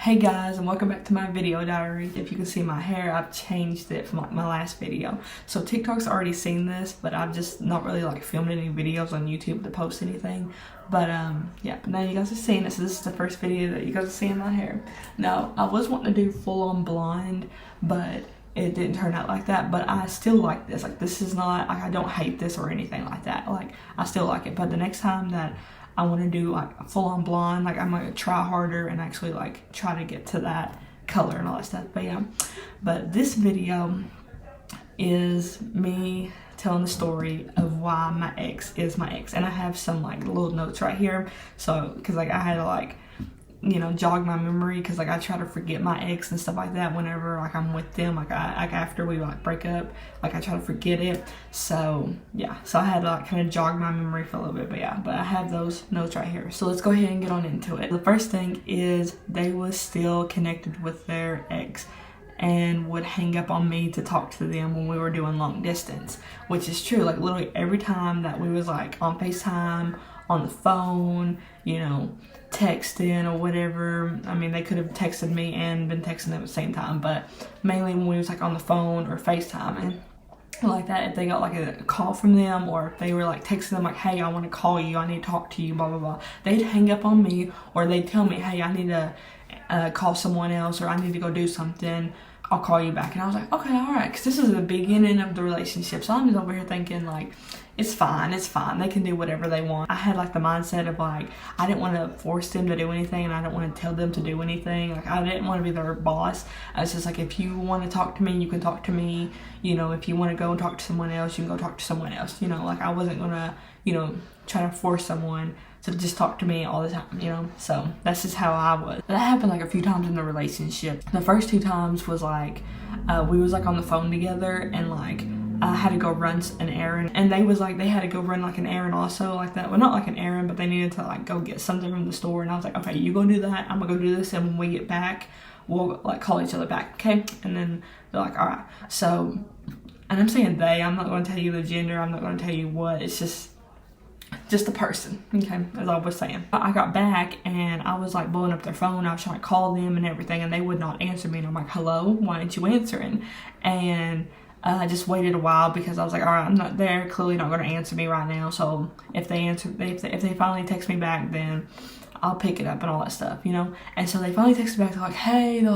Hey guys, and welcome back to my video diary. If you can see my hair, I've changed it from my last video. So TikTok's already seen this, but I've just not really filmed any videos on YouTube to post anything. But yeah, now you guys are seeing it, so this is the first video that you guys are seeing my hair. Now, I was wanting to do full-on blonde, but it didn't turn out like that. But I still like this. This is not, I don't hate this or anything like that. I still like it. But the next time that I want to do a full-on blonde, I'm gonna try harder and actually try to get to that color and all that stuff. But yeah, but this video is me telling the story of why my ex is my ex, and I have some little notes right here. So because I had to jog my memory, because I try to forget my ex and stuff like that whenever I'm with them, after we break up, I try to forget it. So yeah, so I had to kind of jog my memory for a little bit. But yeah, but I have those notes right here, so let's go ahead and get on into it. The first thing is they was still connected with their ex and would hang up on me to talk to them when we were doing long distance, which is true. Literally every time that we was on FaceTime, on the phone, texting or whatever. I mean, they could have texted me and been texting them at the same time, but mainly when we was on the phone or FaceTime and like that, if they got a call from them, or if they were texting them hey, I want to call you, I need to talk to you, blah blah blah, they'd hang up on me, or they'd tell me, hey, I need to call someone else, or I need to go do something, I'll call you back. And I was like, okay, all right, because this is the beginning of the relationship, so I'm just over here thinking it's fine, they can do whatever they want. I had the mindset of I didn't want to force them to do anything, and I didn't want to tell them to do anything. I didn't want to be their boss. I was just if you want to talk to me, you can talk to me. If you want to go and talk to someone else, you can go talk to someone else. I wasn't gonna try to force someone to just talk to me all the time, so that's just how I was. That happened a few times in the relationship. The first 2 times was we was on the phone together, and I had to go run an errand, and they had to go run an errand also, that. Well, not an errand, but they needed to go get something from the store, and I was okay, you go do that, I'm gonna go do this, and when we get back, we'll call each other back, okay? And then they're all right. So, and I'm saying I'm not gonna tell you the gender, I'm not gonna tell you what, it's just a person, okay, as I was saying. I got back and I was blowing up their phone. I was trying to call them and everything, and they would not answer me, and I'm hello, why aren't you answering? And I just waited a while, because I was all right, I'm not there, clearly not going to answer me right now, so if they finally text me back, then I'll pick it up and all that stuff, And so they finally texted back, they're hey, they're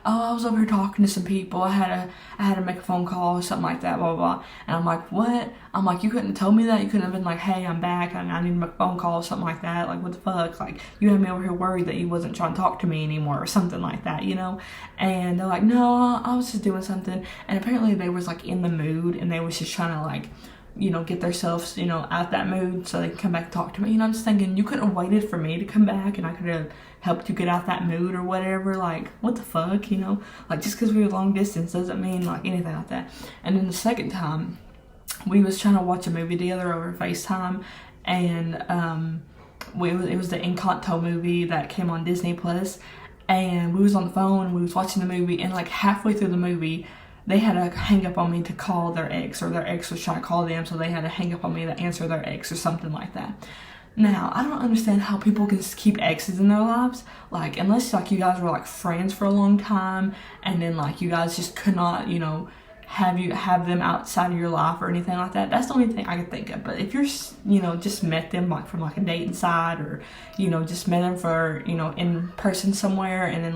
oh, I was over here talking to some people, I had to make a phone call or something like that, blah blah blah. And I'm what? I'm you couldn't have told me that? You couldn't have been hey, I'm back and I need to make a phone call or something like that? What the fuck? You had me over here worried that you wasn't trying to talk to me anymore or something like that, And they're no, I was just doing something. And apparently they was in the mood, and they was just trying to get themselves, out that mood so they can come back and talk to me. I'm just thinking, you couldn't have waited for me to come back, and I could have helped you get out that mood or whatever. What the fuck, just because we were long distance doesn't mean anything like that. And then the second time, we was trying to watch a movie together over FaceTime, and it was the Encanto movie that came on Disney Plus, and we was on the phone, and we was watching the movie, and halfway through the movie, they had to hang up on me to call their ex, or their ex was trying to call them, so they had to hang up on me to answer their ex or something like that. Now, I don't understand how people can keep exes in their lives, unless you guys were friends for a long time, and then you guys just could not, have them outside of your life or anything like that. That's the only thing I can think of. But if you're, just met them from a dating side, or, just met them for, in person somewhere, and then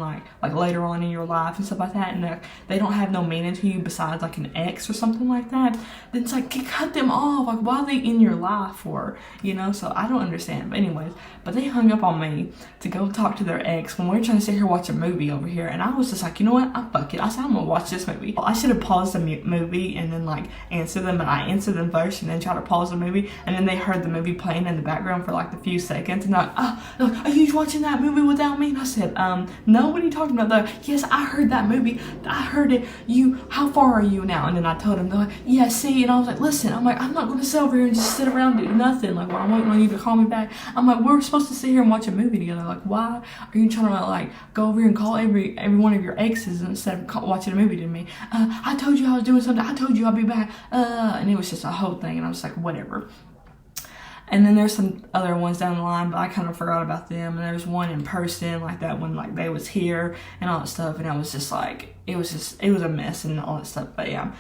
later on in your life and stuff like that, and they don't have no meaning to you besides an ex or something like that, then it's cut them off. Why are they in your life for, So I don't understand. But anyways, but they hung up on me to go talk to their ex when we were trying to sit here watch a movie over here, and I was just you know what, fuck it. I said, I'm gonna watch this movie. I should have paused the movie and then answer them, but I answered them first and then try to pause the movie, and then they heard the movie playing in the background for a few seconds, and they're are you watching that movie without me? And I said, no, what are you talking about? Yes, I heard that movie, I heard it, how far are you now? And then I told them, they're yeah, see, and I was listen, I'm I'm not gonna sit over here and just sit around and do nothing, while I'm waiting on you to call me back. I'm we're supposed to sit here and watch a movie together, why are you trying to go over here and call every one of your exes instead of watching a movie to me? I told you I was doing something, I told you I'll be back, and it was just a whole thing, and I was whatever. And then there's some other ones down the line, but I kind of forgot about them. And there's one in person, like that one, like they was here and all that stuff. And I was just like, it was a mess and all that stuff. But yeah,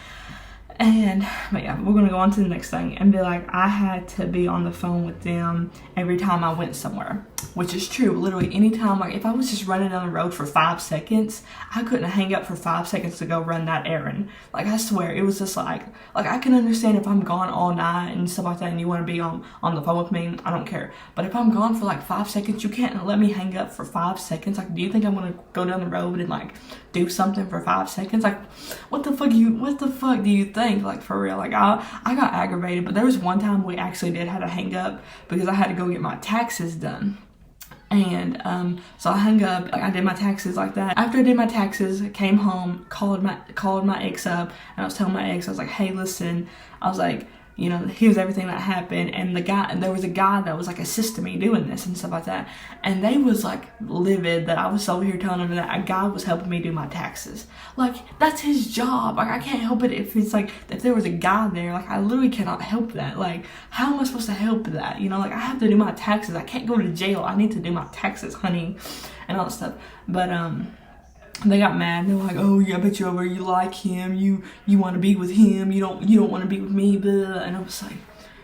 we're gonna go on to the next thing and be like, I had to be on the phone with them every time I went somewhere, which is true. Literally anytime, like if I was just running down the road for 5 seconds, I couldn't hang up for 5 seconds to go run that errand. Like I swear, it was just like I can understand if I'm gone all night and stuff like that and you want to be on the phone with me, I don't care. But if I'm gone for like 5 seconds, you can't let me hang up for 5 seconds. Like, do you think I'm gonna go down the road and like do something for 5 seconds? Like, what the fuck do you think? Like, for real. Like I got aggravated, but there was one time we actually did have to hang up because I had to go get my taxes done. And so I hung up, like I did my taxes like that. After I did my taxes, I came home, called my ex up, and I was telling my ex, I was like, hey, listen, I was like, you know, here's everything that happened. And there was a guy that was like assisting me doing this and stuff like that. And they was like livid that I was over here telling them that a guy was helping me do my taxes. Like, that's his job. Like, I can't help it if it's like, if there was a guy there, like I literally cannot help that. Like, how am I supposed to help that? You know, like I have to do my taxes. I can't go to jail. I need to do my taxes, honey, and all that stuff. But, they got mad. They were like, oh yeah, I bet you like him, you want to be with him, you don't want to be with me, blah. And I was like,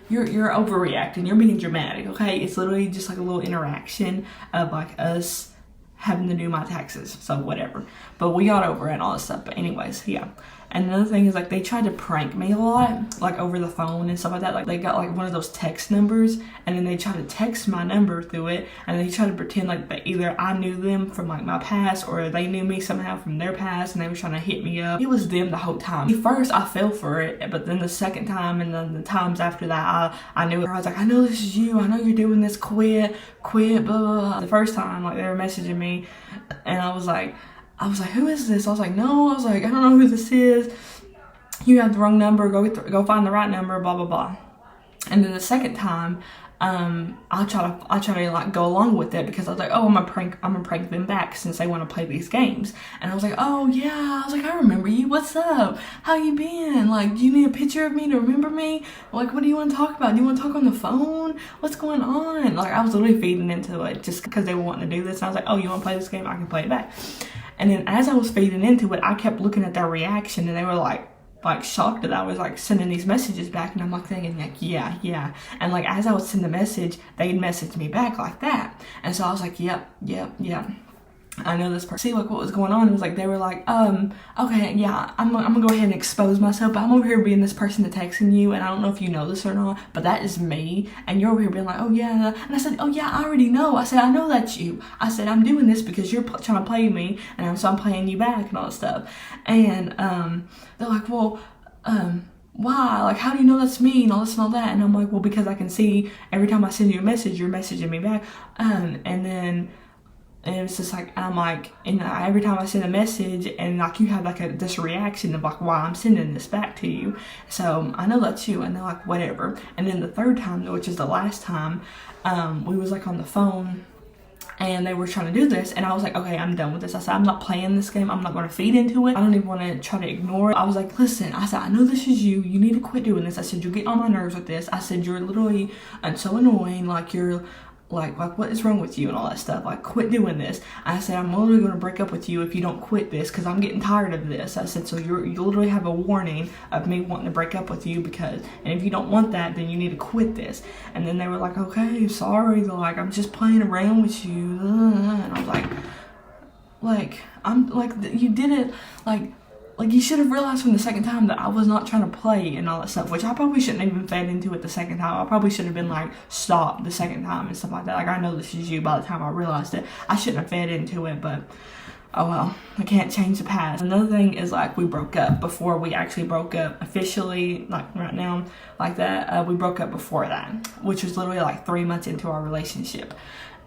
you're overreacting, you're being dramatic, okay? It's literally just like a little interaction of like us having to do my taxes, so whatever. But we got over it and all that stuff. But anyways, yeah. And another thing is like they tried to prank me a lot, like over the phone and stuff like that. Like they got like one of those text numbers, and then they tried to text my number through it, and they tried to pretend like that either I knew them from like my past or they knew me somehow from their past, and they were trying to hit me up. It was them the whole time. At first I fell for it, but then the second time and then the times after that, I knew it. I was like, I know this is you. I know you're doing this. Quit, blah, blah, blah. The first time, like they were messaging me, and I was like, who is this? I was like, no. I was like, I don't know who this is. You have the wrong number. Go find the right number. Blah blah blah. And then the second time, I try to like go along with it because I was like, oh, I'm gonna prank them back since they want to play these games. And I was like, oh yeah. I was like, I remember you. What's up? How you been? Like, do you need a picture of me to remember me? Like, what do you want to talk about? Do you want to talk on the phone? What's going on? Like, I was literally feeding into it just because they were wanting to do this. And I was like, oh, you want to play this game? I can play it back. And then as I was feeding into it, I kept looking at their reaction, and they were like shocked that I was like sending these messages back. And I'm like thinking like, yeah. And like as I would send the message, they'd message me back like that. And so I was like, yep. I know this person. See, like what was going on. It was like they were like, okay, yeah, I'm gonna go ahead and expose myself, but I'm over here being this person that's texting you, and I don't know if you know this or not, but that is me. And you're over here being like, oh yeah. And I said, oh yeah, I already know. I said, I know that's you. I said, I'm doing this because you're trying to play me, and so I'm playing you back and all that stuff. And they're like, well, why? Like, how do you know that's me and all this and all that? And I'm like, well, because I can see every time I send you a message, you're messaging me back. And it's just like, I'm like, and every time I send a message and like you have like this reaction of like why I'm sending this back to you. So I know that's you. And they're like, whatever. And then the third time, which is the last time, we was like on the phone and they were trying to do this, and I was like, okay, I'm done with this. I said, I'm not playing this game. I'm not going to feed into it. I don't even want to try to ignore it. I was like, listen, I said, I know this is you. You need to quit doing this. I said, you're getting on my nerves with this. I said, you're literally so annoying. Like, you're like what is wrong with you and all that stuff. Like, quit doing this. I said, I'm literally going to break up with you if you don't quit this, because I'm getting tired of this. I said, so you literally have a warning of me wanting to break up with you, because, and if you don't want that, then you need to quit this. And then they were like, okay, sorry. They're like, I'm just playing around with you. And I was like, I'm like, you did it. Like, you should have realized from the second time that I was not trying to play and all that stuff, which I probably shouldn't have even fed into it the second time. I probably should have been like, stop the second time and stuff like that. Like, I know this is you by the time I realized it. I shouldn't have fed into it, but oh well, I can't change the past. Another thing is, like, we broke up before we actually broke up officially, like right now, like that. We broke up before that, which was literally like 3 months into our relationship.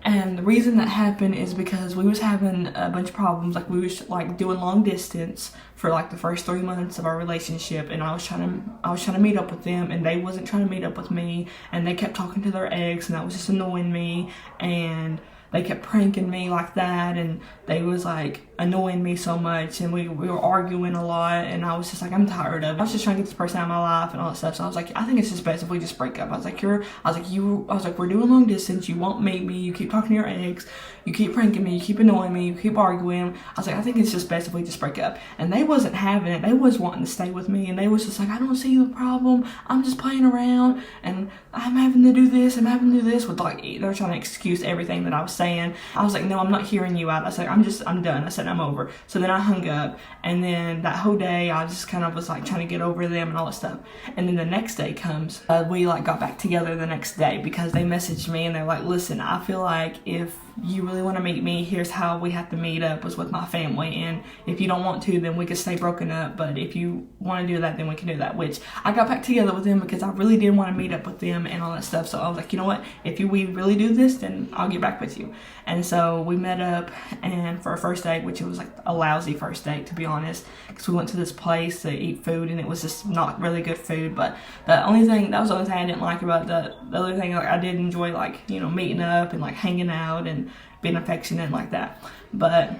And the reason that happened is because we was having a bunch of problems. Like, we was like doing long distance for like the first 3 months of our relationship, and I was trying to meet up with them, and they wasn't trying to meet up with me, and they kept talking to their ex, and that was just annoying me. And they kept pranking me like that, and they was like annoying me so much, and we were arguing a lot, and I was just like, I'm tired of it. I was just trying to get this person out of my life and all that stuff. So I was like, I think it's just best if we just break up. I was like, we're doing long distance, you won't meet me, you keep talking to your ex, you keep pranking me, you keep annoying me, you keep arguing. I was like, I think it's just best if we just break up. And they wasn't having it. They was wanting to stay with me, and they was just like, I don't see the problem, I'm just playing around, and I'm having to do this, I'm having to do this, with like, they're trying to excuse everything that I was saying. I was like, no, I'm not hearing you out. I said, I'm done. I said, I'm over. So then I hung up, and then that whole day I just kind of was like trying to get over them and all that stuff. And then the next day comes, we like got back together the next day, because they messaged me and they're like, listen, I feel like if you really want to meet me, here's how we have to meet up, was with my family, and if you don't want to, then we could stay broken up, but if you want to do that, then we can do that. Which I got back together with them because I really did want to meet up with them and all that stuff. So I was like, you know what, if we really do this, then I'll get back with you. And so we met up, and for a first date, which it was like a lousy first date, to be honest, because we went to this place to eat food, and it was just not really good food. But that was the only thing I didn't like about the other thing. Like, I did enjoy, like, you know, meeting up and like hanging out and being affectionate like that. But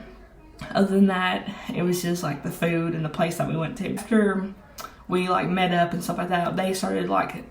other than that, it was just like the food and the place that we went to. After we like met up and stuff like that, they started like,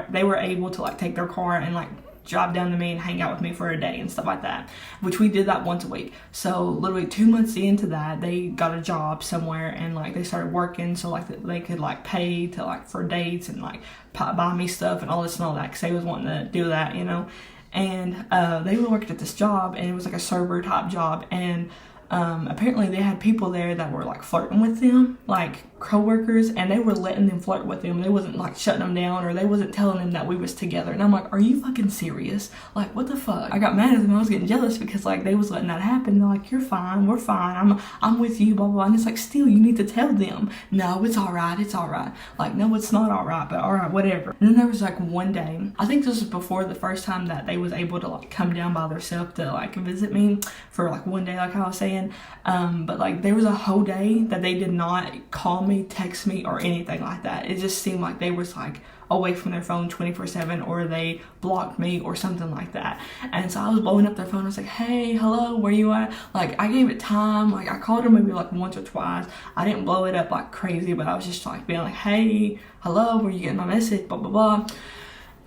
they were able to like take their car and like drive down to me and hang out with me for a day and stuff like that, which we did that once a week. So literally 2 months into that, they got a job somewhere, and like they started working, so like they could like pay to like for dates and like buy me stuff and all this and all that, because they was wanting to do that, you know. And they were working at this job, and it was like a server type job, and apparently they had people there that were like flirting with them, like co-workers, and they were letting them flirt with them. They wasn't like shutting them down, or they wasn't telling them that we was together. And I'm like, are you fucking serious? Like, what the fuck? I got mad at them. I was getting jealous because like they was letting that happen. They're like, you're fine, we're fine, I'm with you, blah blah blah. And it's like, still, you need to tell them, no, it's all right, it's all right. Like, no, it's not all right, but all right, whatever. And then there was like one day, I think this was before the first time that they was able to like come down by themselves to like visit me for like one day, like I was saying. But like there was a whole day that they did not call me, text me, or anything like that. It just seemed like they was like away from their phone 24/7, or they blocked me or something like that. And so I was blowing up their phone. I was like, hey, hello, where you at? Like, I gave it time. Like, I called them maybe like once or twice. I didn't blow it up like crazy, but I was just like being like, hey, hello, were you getting my message, blah blah blah.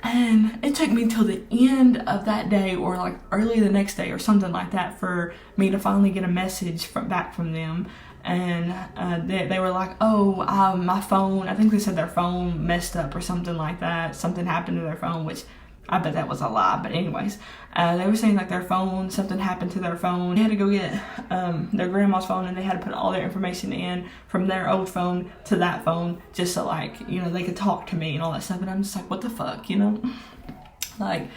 And it took me till the end of that day, or like early the next day or something like that, for me to finally get a message back from them. And they were like, oh, my phone, I think they said their phone messed up or something like that. Something happened to their phone, which I bet that was a lie. But anyways, they were saying like their phone, something happened to their phone. They had to go get their grandma's phone, and they had to put all their information in from their old phone to that phone, just so like, you know, they could talk to me and all that stuff. And I'm just like, what the fuck, you know? Like,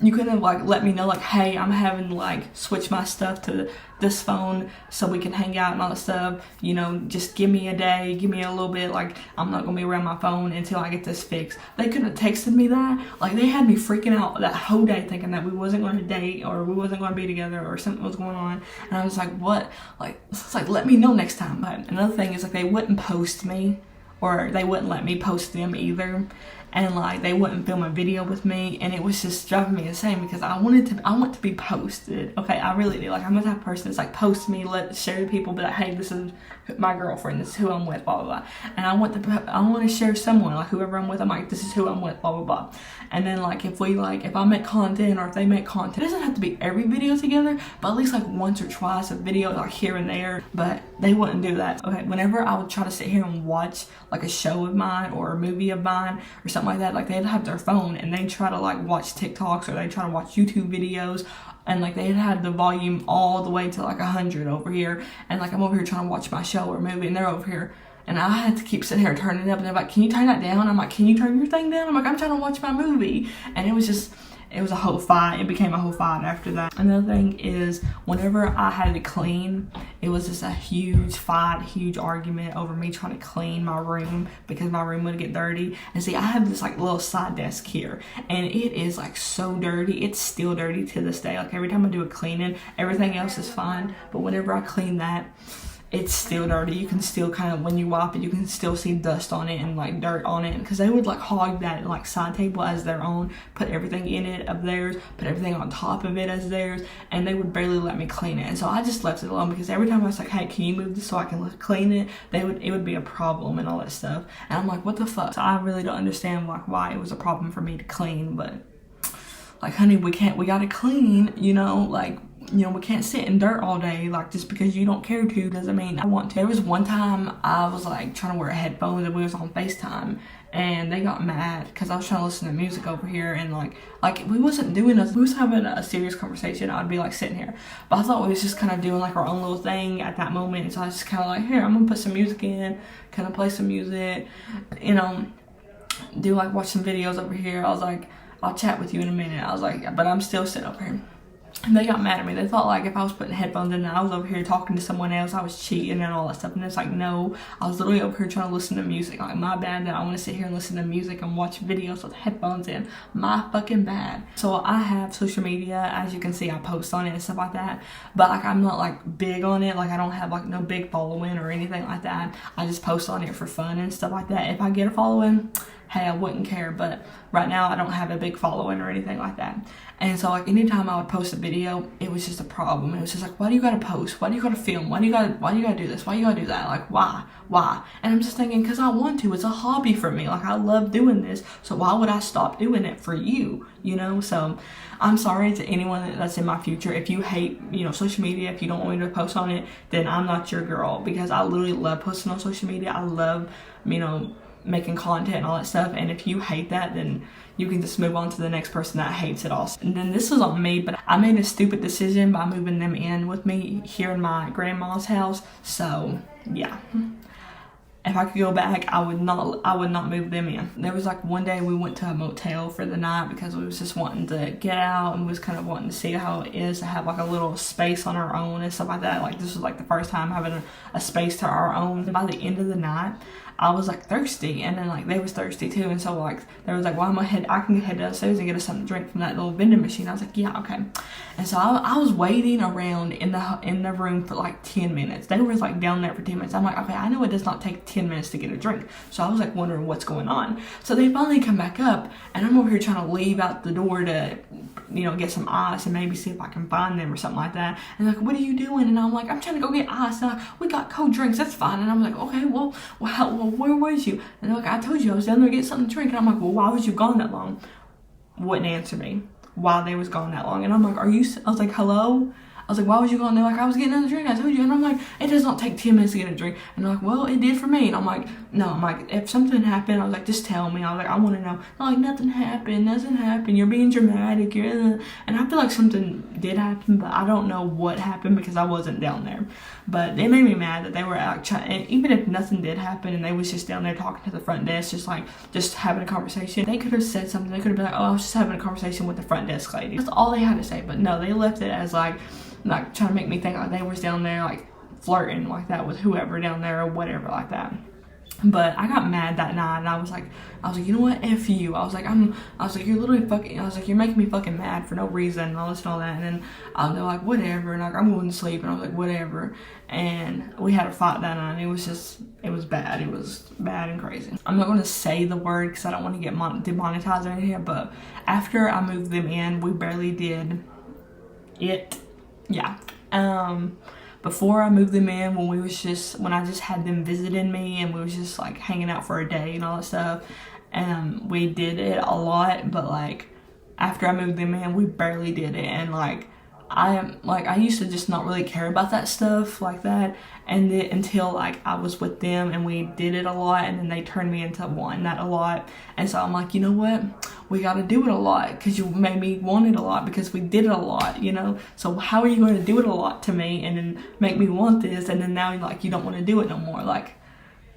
you couldn't have like let me know like, hey, I'm having to like switch my stuff to this phone so we can hang out and all that stuff, you know, just give me a day, give me a little bit, like I'm not gonna be around my phone until I get this fixed. They couldn't have texted me that. Like, they had me freaking out that whole day, thinking that we wasn't going to date, or we wasn't going to be together, or something was going on. And I was like, what? Like, it's like, let me know next time. But another thing is like, they wouldn't post me, or they wouldn't let me post them either. And like, they wouldn't film a video with me, and it was just driving me insane, because I want to be posted. Okay, I really do. Like, I'm the type of person that's like, post me, share to people, but like, hey, this is my girlfriend, this is who I'm with, blah blah blah. And I want to share someone, like whoever I'm with, I'm like, this is who I'm with, blah blah blah. And then like, if I make content, or if they make content, it doesn't have to be every video together, but at least like once or twice a video, like here and there. But they wouldn't do that. Okay, whenever I would try to sit here and watch like a show of mine or a movie of mine or something like that, like they'd have their phone and they'd try to like watch TikToks, or they'd try to watch YouTube videos, and like they'd had the volume all the way to like 100 over here, and like I'm over here trying to watch my show or movie, and they're over here, and I had to keep sitting here turning it up, and they're like, can you turn that down? I'm like, can you turn your thing down? I'm like, I'm trying to watch my movie. And it was a whole fight. It became a whole fight after that. Another thing is, whenever I had to clean, it was just a huge fight, huge argument over me trying to clean my room, because my room would get dirty. And see, I have this like little side desk here, and it is like so dirty. It's still dirty to this day. Like, every time I do a cleaning, everything else is fine, but whenever I clean that, it's still dirty. You can still kind of, when you wipe it, you can still see dust on it and like dirt on it, because they would like hog that like side table as their own, put everything in it of theirs, put everything on top of it as theirs, and they would barely let me clean it. And so I just left it alone, because every time I was like, hey, can you move this so I can clean it, it would be a problem and all that stuff. And I'm like, what the fuck? So I really don't understand like why it was a problem for me to clean. But like, honey, we gotta clean, you know, like, you know, we can't sit in dirt all day. Like, just because you don't care to doesn't mean I want to. There was one time I was like trying to wear headphones and we was on FaceTime, and they got mad because I was trying to listen to music over here, and like we wasn't doing we was having a serious conversation. I'd be like sitting here, but I thought we was just kind of doing like our own little thing at that moment. And so I was just kind of like, here, I'm gonna put some music in, kind of play some music, you know, do like watch some videos over here. I was like, I'll chat with you in a minute. I was like, but I'm still sitting up here. And they got mad at me. They thought like if I was putting headphones in and I was over here talking to someone else, I was cheating and all that stuff. And it's like, no, I was literally over here trying to listen to music. Like, my bad that I want to sit here and listen to music and watch videos with headphones in. My fucking bad. So I have social media, as you can see, I post on it and stuff like that. But like, I'm not like big on it. Like, I don't have like no big following or anything like that. I just post on it for fun and stuff like that. If I get a following, hey, I wouldn't care. But right now I don't have a big following or anything like that. And so like anytime I would post a video, it was just a problem. It was just like, why do you gotta post? Why do you gotta film? Why do you gotta do this? Why do you gotta do that? Like, why? And I'm just thinking, because I want to. It's a hobby for me. Like, I love doing this. So why would I stop doing it for you? You know? So I'm sorry to anyone that's in my future. If you hate, you know, social media, if you don't want me to post on it, then I'm not your girl, because I literally love posting on social media. I love, you know, making content and all that stuff. And if you hate that, then you can just move on to the next person that hates it all. And then this was on me, but I made a stupid decision by moving them in with me here in my grandma's house. So yeah, if I could go back, I would not move them in. There was like one day we went to a motel for the night because we was just wanting to get out and we was kind of wanting to see how it is to have like a little space on our own and stuff like that. Like, this was like the first time having a space to our own. And by the end of the night, I was like thirsty, and then like they was thirsty too, and so like they was like, well, I can head downstairs and get us something to drink from that little vending machine. I was like, yeah, okay. And so I was waiting around in the room for like 10 minutes. They were like down there for 10 minutes. I'm like, okay, I know it does not take 10 minutes to get a drink. So I was like wondering what's going on. So they finally come back up, and I'm over here trying to leave out the door to, you know, get some ice and maybe see if I can find them or something like that. And they're like, what are you doing? And I'm like, I'm trying to go get ice. And we got cold drinks, that's fine. And I'm like, okay, well, where was you? And they're like, I told you I was down there getting something to drink. And I'm like, well, why was you gone that long? Wouldn't answer me why they was gone that long. And I'm like, I was like, hello? I was like, why was you gone? They're like, I was getting another drink, I told you. And I'm like, it does not take 10 minutes to get a drink. And they're like, well, it did for me. And I'm like, no, I'm like, if something happened, I was like, just tell me. I was like, I want to know. They're like, nothing happened. You're being dramatic. And I feel like something did happen, but I don't know what happened because I wasn't down there. But it made me mad that they were out trying, and even if nothing did happen and they was just down there talking to the front desk, just having a conversation, they could have said something. They could have been like, oh, I was just having a conversation with the front desk lady. That's all they had to say. But no, they left it as like trying to make me think like they was down there like flirting like that with whoever down there or whatever like that. But I got mad that night, and I was like, you know what, F you. I was like, you're literally fucking, you're making me fucking mad for no reason and all this and all that. And then they're like, whatever, and like, I'm going to sleep. And I was like, whatever. And we had a fight that night, and it was bad. It was bad and crazy. I'm not going to say the word because I don't want to get demonetized or anything, but after I moved them in, we barely did it. Yeah. Before I moved them in, when I just had them visiting me and we was just like hanging out for a day and all that stuff, we did it a lot. But like after I moved them in, we barely did it. And like I used to just not really care about that stuff like that, and until like I was with them and we did it a lot, and then they turned me into wanting that a lot. And so I'm like, you know what, we got to do it a lot because you made me want it a lot because we did it a lot, you know. So how are you going to do it a lot to me and then make me want this, and then now like you don't want to do it no more? Like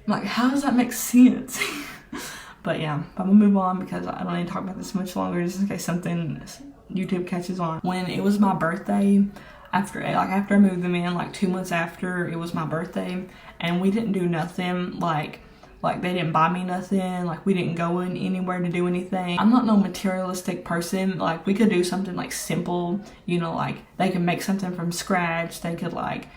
how does that make sense? But yeah, I'm gonna move on because I don't need to talk about this much longer, just in case something YouTube catches on. When it was my birthday, after I moved them in, like 2 months after it was my birthday, and we didn't do nothing, like they didn't buy me nothing, like we didn't go anywhere to do anything. I'm not no materialistic person. Like we could do something like simple, you know, like they could make something from scratch. They could like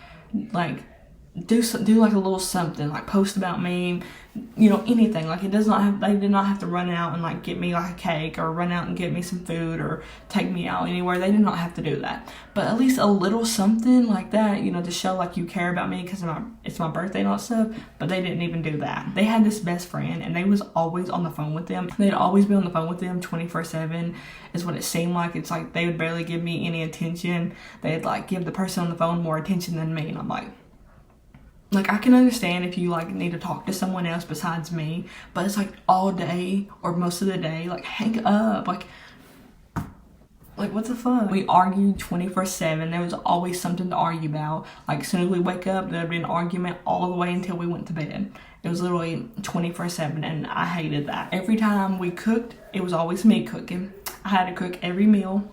do like a little something, like post about me, you know, anything. Like, it does not have, they did not have to run out and like get me like a cake, or run out and get me some food, or take me out anywhere. They did not have to do that, but at least a little something like that, you know, to show like you care about me because it's my birthday and all that stuff. But they didn't even do that. They had this best friend, and they was always on the phone with them. They'd always be on the phone with them 24/7 is what it seemed like. It's like they would barely give me any attention. They'd like give the person on the phone more attention than me, and I'm like, I can understand if you like need to talk to someone else besides me, but it's like all day or most of the day, like hang up, like what the fuck? We argued 24/7. There was always something to argue about. Like, as soon as we wake up, there'd be an argument all the way until we went to bed. It was literally 24/7, and I hated that. Every time we cooked, it was always me cooking. I had to cook every meal,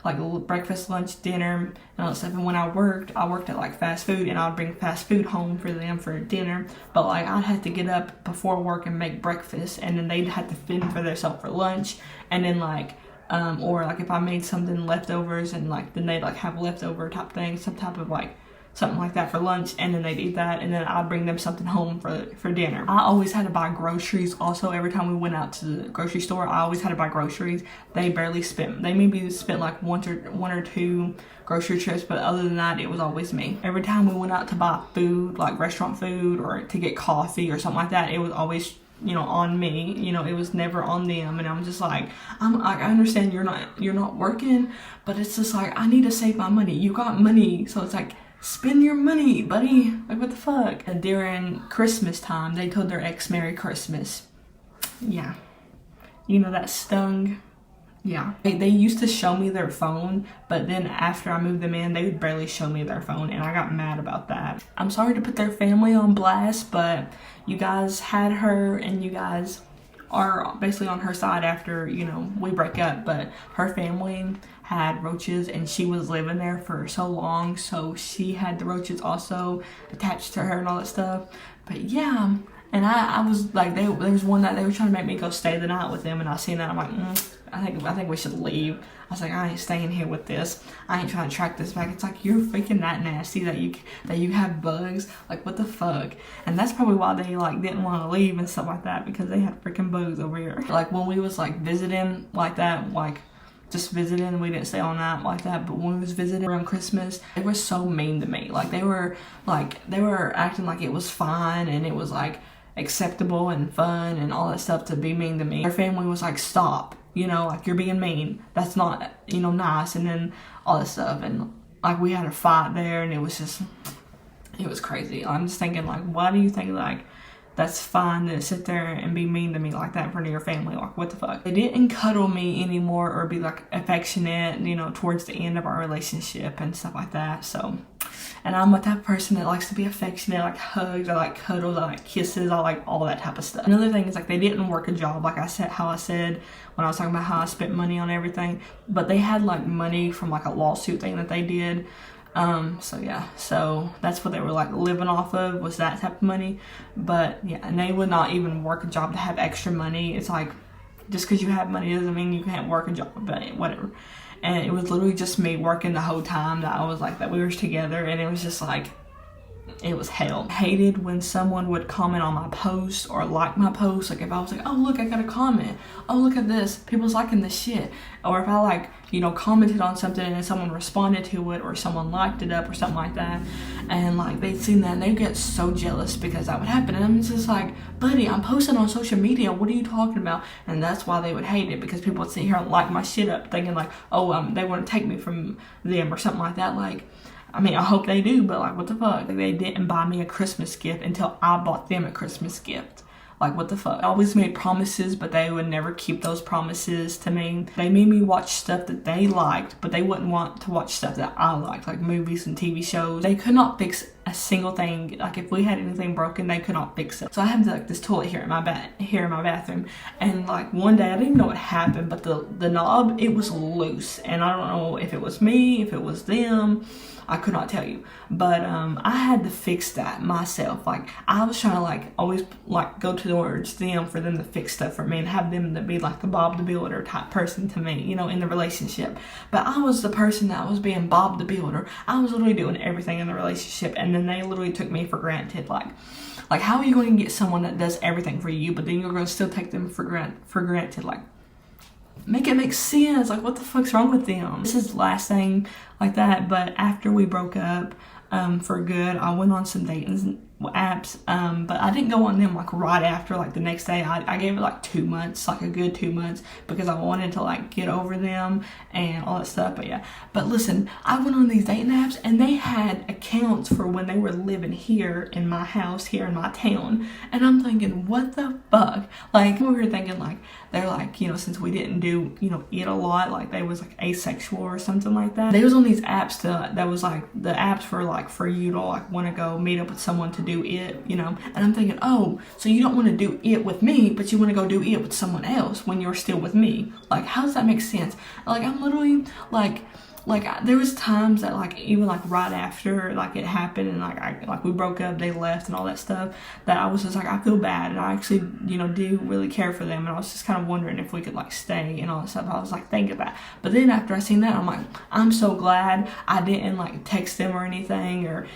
like breakfast, lunch, dinner, and all that stuff. And when I worked at like fast food, and I'd bring fast food home for them for dinner. But like, I'd have to get up before work and make breakfast, and then they'd have to fend for themselves for lunch. And then like, or like if I made something leftovers, and like then they'd like have leftover type thing, some type of like something like that for lunch, and then they'd eat that, and then I'd bring them something home for dinner. I always had to buy groceries also. Every time we went out to the grocery store, I always had to buy groceries. They maybe spent like one or two grocery trips, but other than that, it was always me. Every time we went out to buy food, like restaurant food, or to get coffee or something like that, it was always, you know, on me. You know, it was never on them. And I'm just like, I understand you're not working, but it's just like, I need to save my money. You got money, so it's like, spend your money, buddy. Like, what the fuck? And during Christmas time, they told their ex Merry Christmas. Yeah. You know, that stung. Yeah. They used to show me their phone, but then after I moved them in, they would barely show me their phone, and I got mad about that. I'm sorry to put their family on blast, but you guys had her, and you guys are basically on her side after, you know, we break up. But her family had roaches, and she was living there for so long, so she had the roaches also attached to her and all that stuff. But yeah, and I was like, there was one night they were trying to make me go stay the night with them, and I seen that, I'm like, I think we should leave. I was like, I ain't staying here with this. I ain't trying to track this back. It's like, you're freaking that nasty that you have bugs. Like, what the fuck? And that's probably why they like didn't want to leave and stuff like that, because they had freaking bugs over here. Like, when we was like visiting like that, like just visiting, we didn't stay all night like that, but when we was visiting around Christmas, they were so mean to me. Like, they were acting like it was fine, and it was like acceptable and fun and all that stuff to be mean to me. Her family was like, stop, you know, like, you're being mean. That's not, you know, nice. And then all this stuff, and like, we had a fight there, and it was crazy. I'm just thinking, like, why do you think like that's fine to sit there and be mean to me like that in front of your family? Like, what the fuck? They didn't cuddle me anymore or be like affectionate, you know, towards the end of our relationship and stuff like that. So, and I'm a type of person that likes to be affectionate. I like hugs, I like cuddles, I like kisses, I like all that type of stuff. Another thing is, like, they didn't work a job, like I said when I was talking about how I spent money on everything, but they had like money from like a lawsuit thing that they did. So yeah, so that's what they were like living off of, was that type of money. But yeah, and they would not even work a job to have extra money. It's like, just because you have money doesn't mean you can't work a job, but whatever. And it was literally just me working the whole time that I was like, that we were together, and it was just like, it was hell. I hated when someone would comment on my post or like my post. Like, if I was like, oh look, I got a comment, oh look at this, people's liking this shit. Or if I like, you know, commented on something and someone responded to it, or someone liked it up or something like that, and like they'd seen that, and they'd get so jealous because that would happen. And I'm just like, buddy, I'm posting on social media, what are you talking about? And that's why they would hate it, because people would sit here and like my shit up, thinking like, oh, they want to take me from them or something like that. Like, I mean, I hope they do, but like, what the fuck? Like, they didn't buy me a Christmas gift until I bought them a Christmas gift. Like, what the fuck? I always made promises, but they would never keep those promises to me. They made me watch stuff that they liked, but they wouldn't want to watch stuff that I liked, like movies and TV shows. They could not fix a single thing. Like, if we had anything broken, they could not fix it. So I have like this toilet here in my bathroom, and like one day, I didn't even know what happened, but the knob, it was loose, and I don't know if it was me, if it was them. I could not tell you, but I had to fix that myself. Like, I was trying to like always like go towards them for them to fix stuff for me and have them to be like the Bob the Builder type person to me, you know, in the relationship. But I was the person that was being Bob the Builder. I was literally doing everything in the relationship, and then they literally took me for granted. Like how are you going to get someone that does everything for you, but then you're going to still take them for granted? Like, make it make sense. Like, what the fuck's wrong with them? This is the last thing like that, but after we broke up for good, I went on some dating apps, but I didn't go on them like right after, like the next day. I gave it like 2 months, like a good 2 months, because I wanted to like get over them and all that stuff. But yeah, but listen, I went on these dating apps and they had accounts for when they were living here in my house, here in my town, and I'm thinking, what the fuck? Like, we were thinking like, they're like, you know, since we didn't do, you know, it a lot, like they was like asexual or something like that. They was on these apps that was like, the apps for like, for you to like want to go meet up with someone to do it, you know. And I'm thinking, oh, so you don't want to do it with me, but you want to go do it with someone else when you're still with me. Like, how does that make sense? Like, I'm literally like there was times that like, even like right after like it happened and like we broke up, they left and all that stuff, that I was just like, I feel bad, and I actually, you know, do really care for them, and I was just kind of wondering if we could like stay and all that stuff. I was like thinking that, but then after I seen that, I'm like, I'm so glad I didn't like text them or anything, or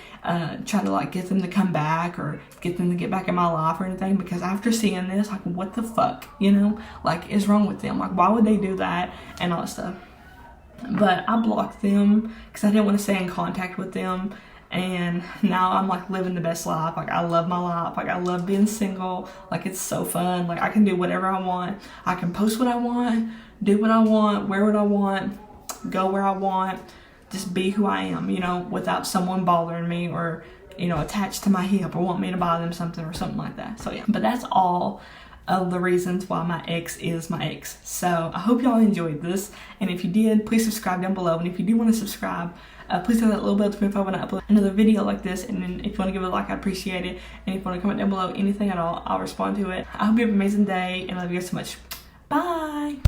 try to like get them to come back or get them to get back in my life or anything, because after seeing this, like, what the fuck, you know, like, is wrong with them? Like, why would they do that and all that stuff? But I blocked them because I didn't want to stay in contact with them, and now I'm like living the best life. Like, I love my life. Like, I love being single. Like, it's so fun. Like, I can do whatever I want. I can post what I want, do what I want, wear what I want, go where I want, just be who I am, you know, without someone bothering me or, you know, attached to my hip or want me to buy them something or something like that. So yeah, but that's all of the reasons why my ex is my ex. So I hope y'all enjoyed this, and if you did, please subscribe down below, and if you do want to subscribe, please hit that little bell to notify when I upload another video like this. And then if you want to give it a like, I appreciate it, and if you want to comment down below anything at all, I'll respond to it. I hope you have an amazing day, and I love you guys so much. Bye.